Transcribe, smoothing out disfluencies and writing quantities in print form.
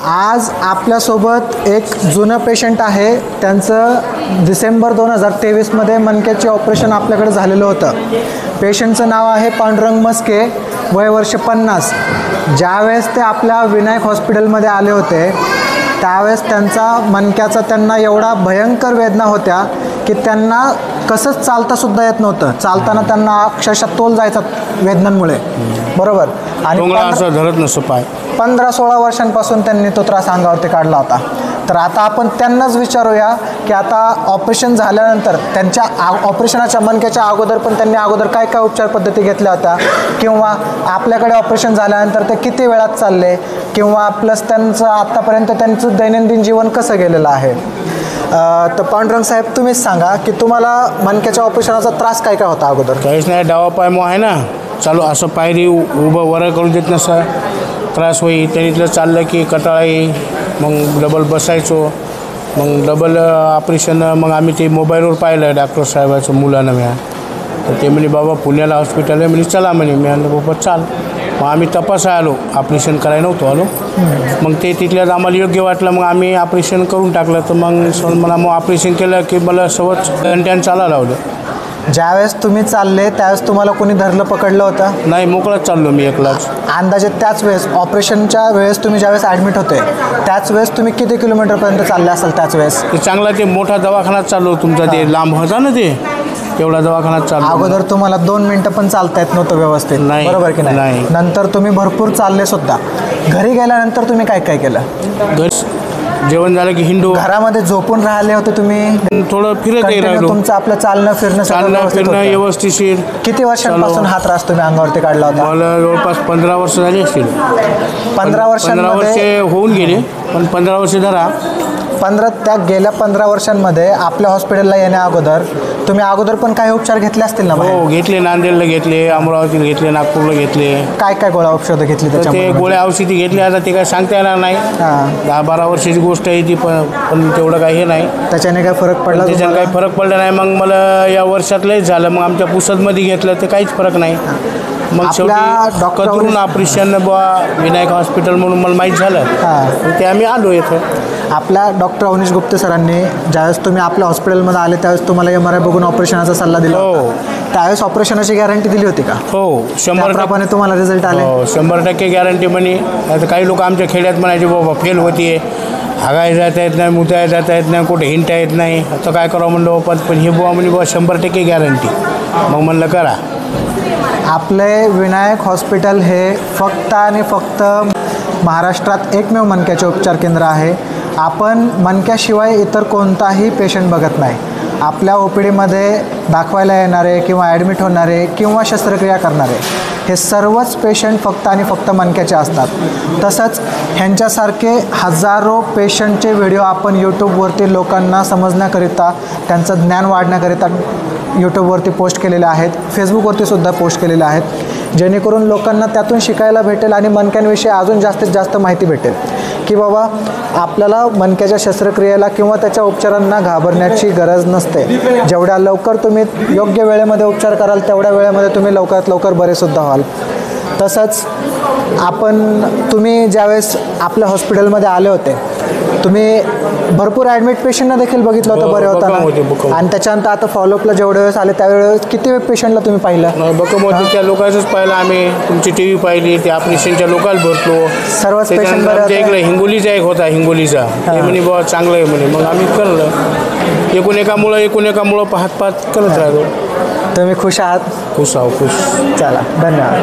आज आपल्यासोबत एक जुनं पेशंट आहे. त्यांचं डिसेंबर 2023मध्ये मणक्याचे ऑपरेशन आपल्याकडे झालेलं होतं. पेशंटचं नाव आहे पांडुरंग मस्के, वय वर्ष 50. ज्यावेळेस ते आपल्या विनायक हॉस्पिटलमध्ये आले होते त्यावेळेस त्यांचा मणक्याचा त्यांना एवढा भयंकर वेदना होत्या की त्यांना कसंच चालतासुद्धा येत नव्हतं. चालताना त्यांना अक्षरशः तोल जायचा वेदनांमुळे, बरोबर. आणि असं धरत नसतं पाय. 15-16 वर्षांपासून त्यांनी तो त्रास अंगावरती काढला होता. तर आता आपण त्यांनाच विचारूया की आता ऑपरेशन झाल्यानंतर त्यांच्या ऑपरेशनाच्या मणक्याच्या अगोदर पण त्यांनी अगोदर काय काय उपचार पद्धती घेतल्या होत्या, किंवा आपल्याकडे ऑपरेशन झाल्यानंतर ते किती वेळात चालले, किंवा प्लस त्यांचं आत्तापर्यंत त्यांचं दैनंदिन जीवन कसं गेलेलं आहे. तर पांडुरंग साहेब, तुम्हीच सांगा की तुम्हाला मणक्याच्या ऑपरेशनाचा त्रास काय काय होता अगोदर. काहीच नाही, डावा पाय मग आहे ना चालू असं पायरी उभं वर करून देत नसं त्रास होई. त्यांनीतलं चाललं की कटाळा येई, मग डबल बसायचो, मग डबल ऑपरेशन. मग आम्ही ते मोबाईलवर पाहिलं डॉक्टर साहेबाचं मुलानं म्या. तर ते म्हणे बाबा पुण्याला हॉस्पिटल आहे म्हणे, चला म्हणे. मी आणलं बाबा चाल. मग आम्ही तपासाय आलो, ऑपरेशन करायला नव्हतो आलो. मग ते तिथल्याच आम्हाला योग्य वाटलं, मग आम्ही ऑपरेशन करून टाकलं. तर मग मला ऑपरेशन केलं की मला सवच घंट्यानं चालायला लावलं. ज्यावेळेस तुम्ही चालले त्यावेळेस तुम्हाला कोणी धरलं पकडलं होतं? नाही, मोकळाच चाललो मी एकलाच. अंदाजे त्याच वेळेस ऑपरेशनच्या वेळेस तुम्ही ज्यावेळेस ॲडमिट होते त्याच वेळेस तुम्ही किती किलोमीटरपर्यंत चालले असाल त्याच वेळेस? ते चांगला ते मोठा दवाखानाच चाललो तुमचा, ते लांब होता ना ते, तेवढा दवाखानात चाललो. अगोदर तुम्हाला 2 मिनटं पण चालता येत नव्हतं व्यवस्थित, नाही, बरोबर की नाही? नंतर तुम्ही भरपूर चालले सुद्धा. घरी गेल्यानंतर तुम्ही काय काय केलं? घरी जेवण झालं की हिंडू. घरामध्ये झोपून राहिले होते तुम्ही? थोडं फिरत राहिलो. तुमचं आपलं चालणं फिरणं व्यवस्थिशीर. किती वर्षांपासून हा त्रास तुम्ही अंगावरती काढला होता? मला जवळपास 15 वर्ष झाली असतील. 15 वर्ष होऊन गेले, पण 15 वर्ष धरा. त्या गेल्या 15 वर्षांमध्ये आपल्या हॉस्पिटलला येण्या अगोदर तुम्ही अगोदर पण काही उपचार घेतले असतील ना? हो, घेतले. नांदेडला घेतले, अमरावतीला घेतले, नागपूरला घेतले. काय काय गोळ्या औषधं घेतली? ते गोळ्या औषधी घेतली. आता ते काय सांगता येणार नाही. 10-12 वर्षाची गोष्ट आहे ती, पण तेवढं काही हे नाही. त्याच्याने काय फरक पडला? त्याच्याने काही फरक पडला नाही. मग मला या वर्षात लयच झालं. मग आमच्या पुसदमध्ये घेतलं तर काहीच फरक नाही. मग शेवटी करून ऑपरेशन विनायक हॉस्पिटल म्हणून मला माहीत झालं, ते आम्ही आलो इथं. आपल्या डॉक्टर अवनीश गुप्ते सरांनी ज्यावेळेस तुम्ही आपल्या हॉस्पिटलमध्ये आले त्यावेळेस तुम्हाला MRI बघून ऑपरेशनाचा सल्ला दिला. हो, त्यावेळेस ऑपरेशनाची गॅरंटी दिली होती का? हो, 100% तुम्हाला रिझल्ट आले. 100% गॅरंटी म्हणे. आता काही लोक आमच्या खेड्यात म्हणायचे बाबा फेल होती, हागाय जाता येत नाही, मुताय जाता येत नाही, कुठे हिंडता येत नाही. आता काय करावं म्हणलं पण हे बुवा म्हणे बाबा 100% गॅरंटी. मग म्हणलं करा. आपले विनायक हॉस्पिटल हे फक्त आणि फक्त महाराष्ट्रात एकमेव मणक्याचे उपचार केंद्र आहे. आपण मणक्याशिवाय इतर कोणताही पेशंट बघत नाही. आपल्या OPDमध्ये दाखवायला येणारे किंवा ॲडमिट होणारे किंवा शस्त्रक्रिया करणारे हे सर्वच पेशंट फक्त आणि फक्त मणक्याचे असतात. तसंच ह्यांच्यासारखे हजारो पेशंटचे व्हिडिओ आपण यूट्यूबवरती लोकांना समजण्याकरिता, त्यांचं ज्ञान वाढण्याकरिता यूट्यूबवरती पोस्ट केलेले आहेत, फेसबुकवरती सुद्धा पोस्ट केलेले आहेत, जेणेकरून लोकांना त्यातून शिकायला भेटेल आणि मणक्यांविषयी अजून जास्तीत जास्त माहिती भेटेल की बाबा आपल्याला मणक्याच्या शस्त्रक्रियेला किंवा त्याच्या उपचारांना घाबरण्याची गरज नसते. जेवढ्या लवकर तुम्ही योग्य वेळेमध्ये उपचार कराल तेवढ्या वेळेमध्ये तुम्ही लवकरात लवकर बरेसुद्धा व्हाल. तसंच तुम्ही ज्यावेळेस आपल्या हॉस्पिटलमध्ये आले होते तुम्ही भरपूर ॲडमिट पेशंटना देखील बघितलं होतं बरे होताना, आणि त्याच्यानंतर आता फॉलोअपला जेवढे वेळेस आले त्यावेळेस किती पेशंटला तुम्ही पाहिलं? त्या लोकांचंच पाहिलं आम्ही. तुमची TV पाहिली, त्या ऑपरेशनच्या लोकांना भरतो. सर्वच पेशंट बरे. इकडे हिंगोलीचा एक होता, हिंगोलीचा, ते म्हणे बाबा चांगलं आहे म्हणे. मग आम्ही करलं. एकूण एकामुळं पाहत करत राहतो. तुम्ही खुश आहात? खुश आहो, खुश. चला, धन्यवाद.